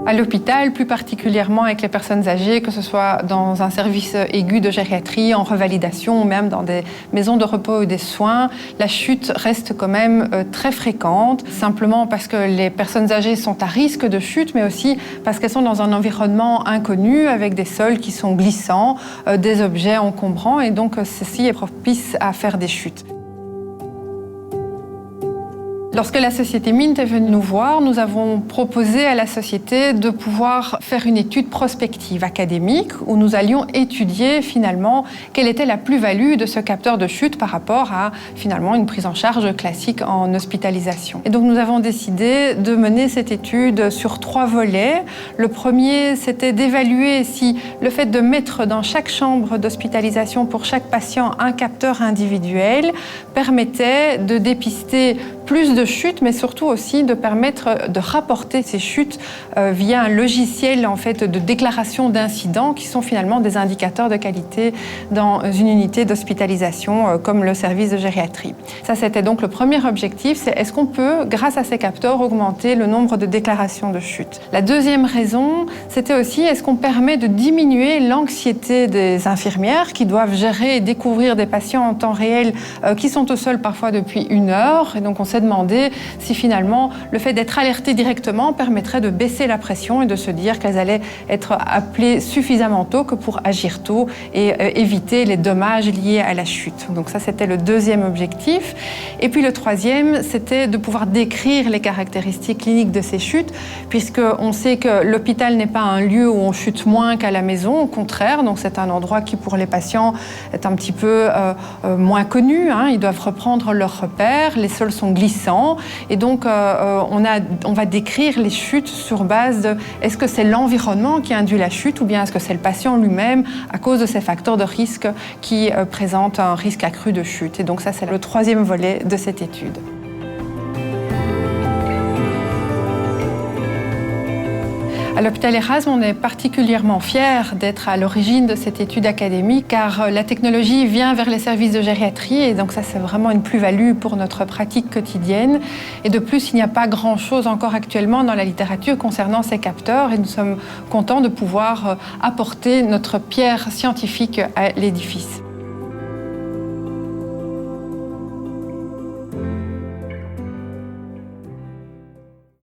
À l'hôpital, plus particulièrement avec les personnes âgées, que ce soit dans un service aigu de gériatrie, en revalidation ou même dans des maisons de repos ou des soins, la chute reste quand même très fréquente, simplement parce que les personnes âgées sont à risque de chute, mais aussi parce qu'elles sont dans un environnement inconnu, avec des sols qui sont glissants, des objets encombrants, et donc ceci est propice à faire des chutes. Lorsque la société Mint est venue nous voir, nous avons proposé à la société de pouvoir faire une étude prospective académique où nous allions étudier finalement quelle était la plus-value de ce capteur de chute par rapport à finalement une prise en charge classique en hospitalisation. Et donc nous avons décidé de mener cette étude sur 3 volets. Le premier, c'était d'évaluer si le fait de mettre dans chaque chambre d'hospitalisation pour chaque patient un capteur individuel permettait de dépister plus de chutes, mais surtout aussi de permettre de rapporter ces chutes via un logiciel en fait, de déclaration d'incidents qui sont finalement des indicateurs de qualité dans une unité d'hospitalisation comme le service de gériatrie. Ça, c'était donc le premier objectif, c'est est-ce qu'on peut, grâce à ces capteurs, augmenter le nombre de déclarations de chutes. La deuxième raison, c'était aussi est-ce qu'on permet de diminuer l'anxiété des infirmières qui doivent gérer et découvrir des patients en temps réel qui sont au sol parfois depuis 1 heure. Et donc on s'est demandé si finalement le fait d'être alerté directement permettrait de baisser la pression et de se dire qu'elles allaient être appelées suffisamment tôt que pour agir tôt et éviter les dommages liés à la chute. Donc ça, c'était le deuxième objectif. Et puis le troisième, c'était de pouvoir décrire les caractéristiques cliniques de ces chutes, puisqu'on sait que l'hôpital n'est pas un lieu où on chute moins qu'à la maison, au contraire. Donc c'est un endroit qui, pour les patients, est un petit peu moins connu. Ils doivent reprendre leurs repères, les sols sont glissants. Et donc, on va décrire les chutes sur base de est-ce que c'est l'environnement qui induit la chute ou bien est-ce que c'est le patient lui-même à cause de ces facteurs de risque qui présentent un risque accru de chute. Et donc ça, c'est le troisième volet de cette étude. À l'hôpital Erasme, on est particulièrement fiers d'être à l'origine de cette étude académique car la technologie vient vers les services de gériatrie et donc ça, c'est vraiment une plus-value pour notre pratique quotidienne. Et de plus, il n'y a pas grand-chose encore actuellement dans la littérature concernant ces capteurs et nous sommes contents de pouvoir apporter notre pierre scientifique à l'édifice.